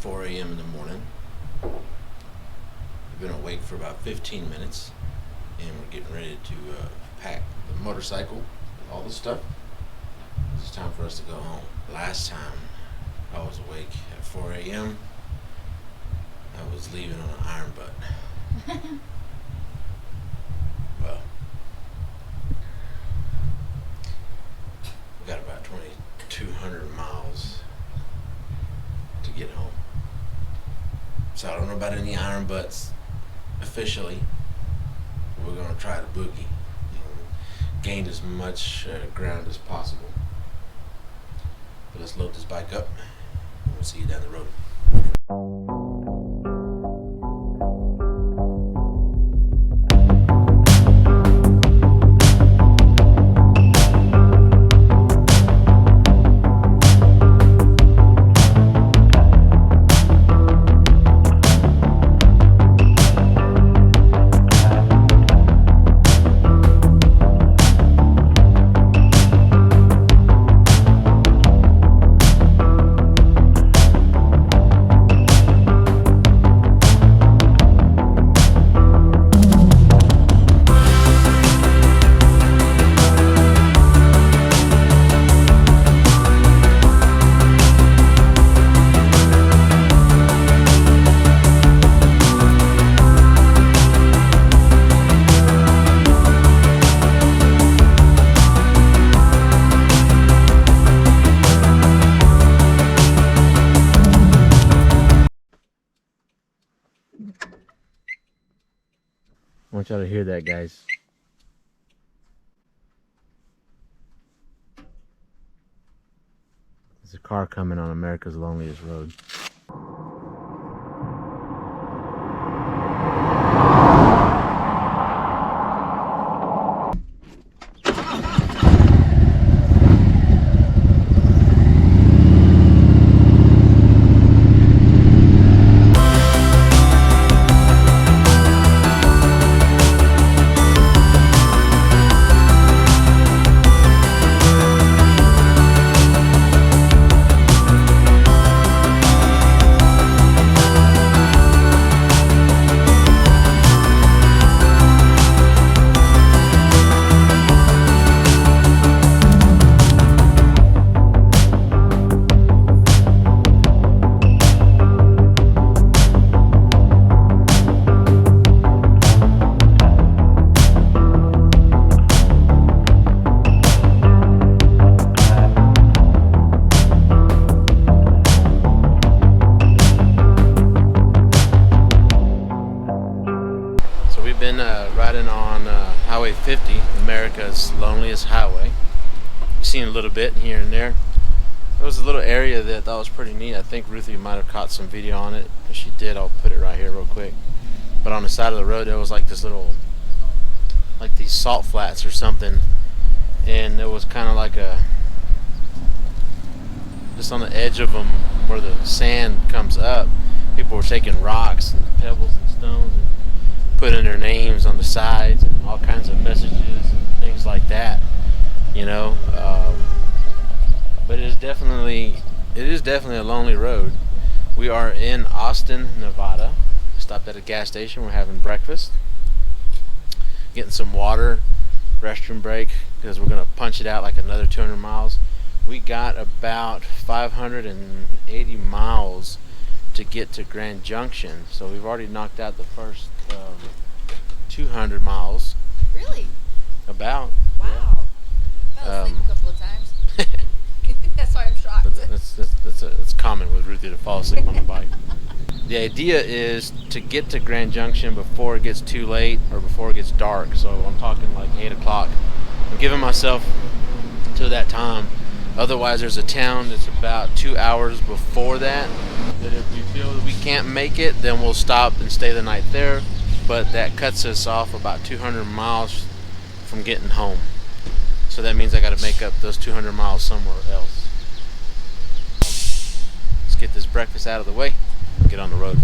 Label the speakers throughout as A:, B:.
A: 4 a.m. in the morning. We've been awake for about 15 minutes, and we're getting ready to pack the motorcycle with all the stuff. It's time for us to go home. Last time I was awake at 4 a.m., I was leaving on an iron butt. Well, we got about 2,200 miles to get home. So I don't know about any iron butts officially. We're going to try to boogie and gain as much ground as possible. But let's load this bike up and we'll see you down the road. I want y'all to hear that, guys. There's a car coming on America's loneliest road. Riding on Highway 50, America's loneliest highway. You've seen a little bit here and there. There was a little area that I thought was pretty neat. I think Ruthie might have caught some video on it. If she did, I'll put it right here real quick. But on the side of the road there was like this little, like these salt flats or something, and it was kind of like just on the edge of them where the sand comes up. People were taking rocks and pebbles and stones and putting their names on the sides and all kinds of messages and things like that, you know. But it is definitely a lonely road. We are in Austin, Nevada. Stopped at a gas station. We're having breakfast, getting some water, restroom break, because we're gonna punch it out like another 200 miles. We got about 580 miles to get to Grand Junction, so we've already knocked out the first 200 miles.
B: Really?
A: About.
B: Wow.
A: Yeah.
B: I fell asleep a couple of times. That's why I'm shocked.
A: It's common with Ruthie to fall asleep on the bike. The idea is to get to Grand Junction before it gets too late or before it gets dark. So I'm talking like 8 o'clock. I'm giving myself till that time. Otherwise, there's a town that's about 2 hours before that. That if we feel that we can't make it, then we'll stop and stay the night there. But that cuts us off about 200 miles from getting home. So that means I got to make up those 200 miles somewhere else. Let's get this breakfast out of the way and get on the road.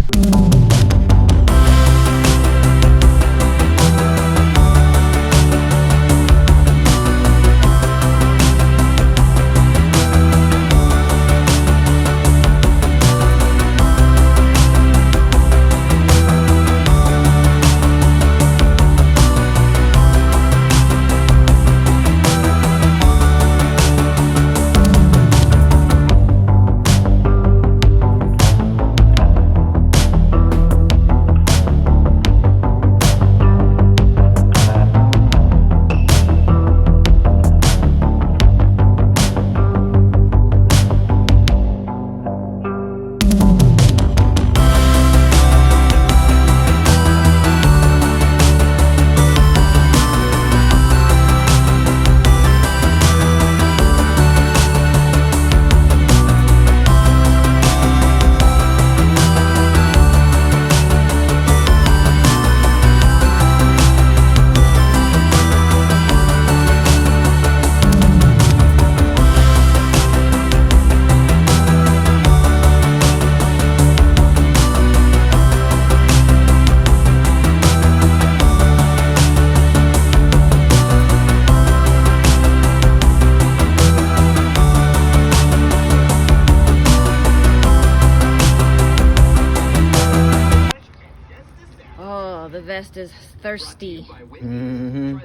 C: vest is thirsty.
A: Mm-hmm.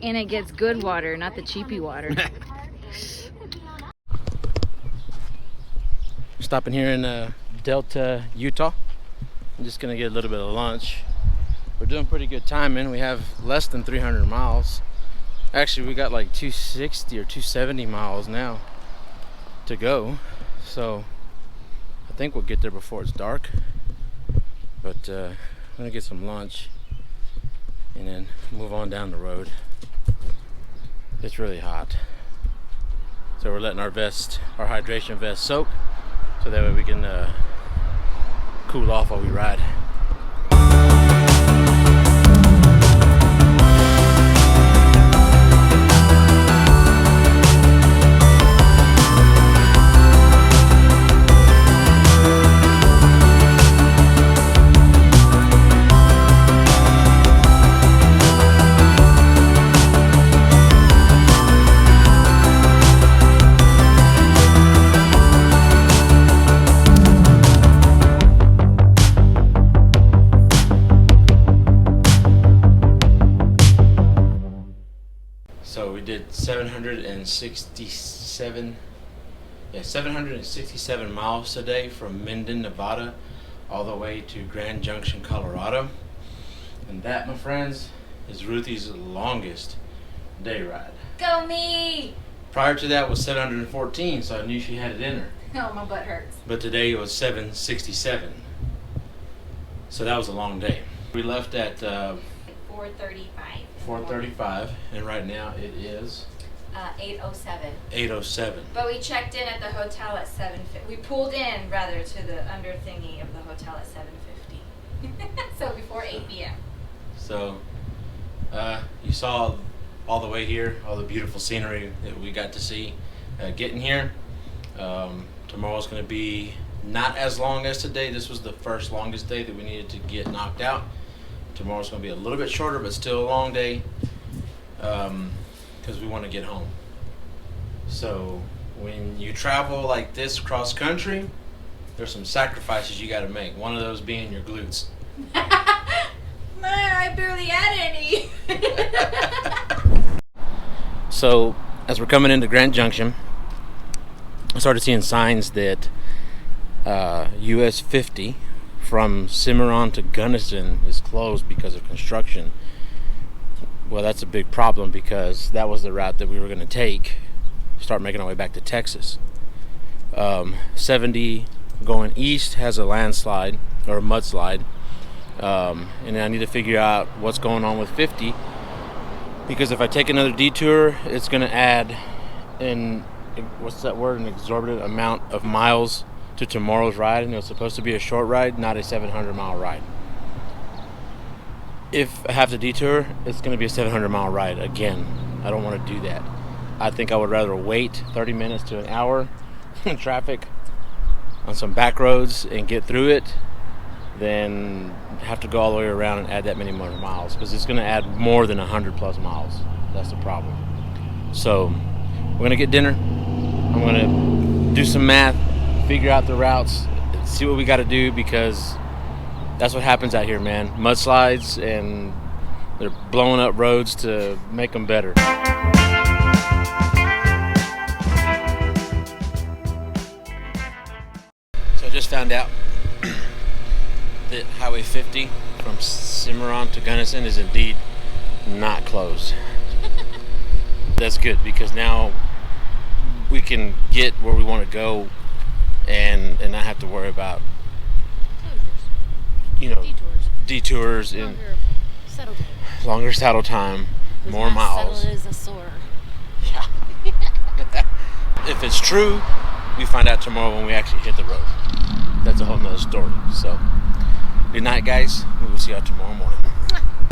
C: And it gets good water, not the cheapy water.
A: Stopping here in Delta, Utah. I'm just gonna get a little bit of lunch. We're doing pretty good timing. We have less than 300 miles. Actually, we got like 260 or 270 miles now to go. So I think we'll get there before it's dark. But I'm gonna get some lunch and then move on down the road. It's really hot. So we're letting our hydration vest soak so that way we can cool off while we ride. So we did 767 miles today from Minden, Nevada, all the way to Grand Junction, Colorado. And that, my friends, is Ruthie's longest day ride.
C: Go me!
A: Prior to that was 714, so I knew she had it in her.
C: Oh, my butt hurts.
A: But today it was 767. So that was a long day. We left at
C: 4:35.
A: 4:35, and right now it is
C: 8:07.
A: 8:07.
C: But we checked in at the hotel at 7:50. We pulled in, rather, to the under thingy of the hotel at 7:50. So before 8 p.m.
A: So you saw all the way here, all the beautiful scenery that we got to see getting here. Tomorrow's going to be not as long as today. This was the first longest day that we needed to get knocked out. Tomorrow's going to be a little bit shorter, but still a long day because we want to get home. So when you travel like this cross country, there's some sacrifices you got to make. One of those being your glutes.
C: I barely had any.
A: So as we're coming into Grand Junction, I started seeing signs that US 50 from Cimarron to Gunnison is closed because of construction. Well, that's a big problem because that was the route that we were going to take to start making our way back to Texas. 70 going east has a landslide or a mudslide, and I need to figure out what's going on with 50 because if I take another detour, it's going to add an exorbitant amount of miles to tomorrow's ride, and it was supposed to be a short ride, not a 700-mile ride. If I have to detour, it's going to be a 700-mile ride again. I don't want to do that. I think I would rather wait 30 minutes to an hour in traffic on some back roads and get through it than have to go all the way around and add that many more miles, because it's going to add more than 100 plus miles. That's the problem. So we're going to get dinner. I'm going to do some math, figure out the routes, see what we got to do, because that's what happens out here, man. Mudslides, and they're blowing up roads to make them better. So I just found out that Highway 50 from Cimarron to Gunnison is indeed not closed. That's good, because now we can get where we want to go and not have to worry about detours and longer saddle time, more miles.
C: Saddle is a sore.
A: Yeah. If it's true, we find out tomorrow when we actually hit the road. That's a whole nother story. So good night, guys. We will see you tomorrow morning.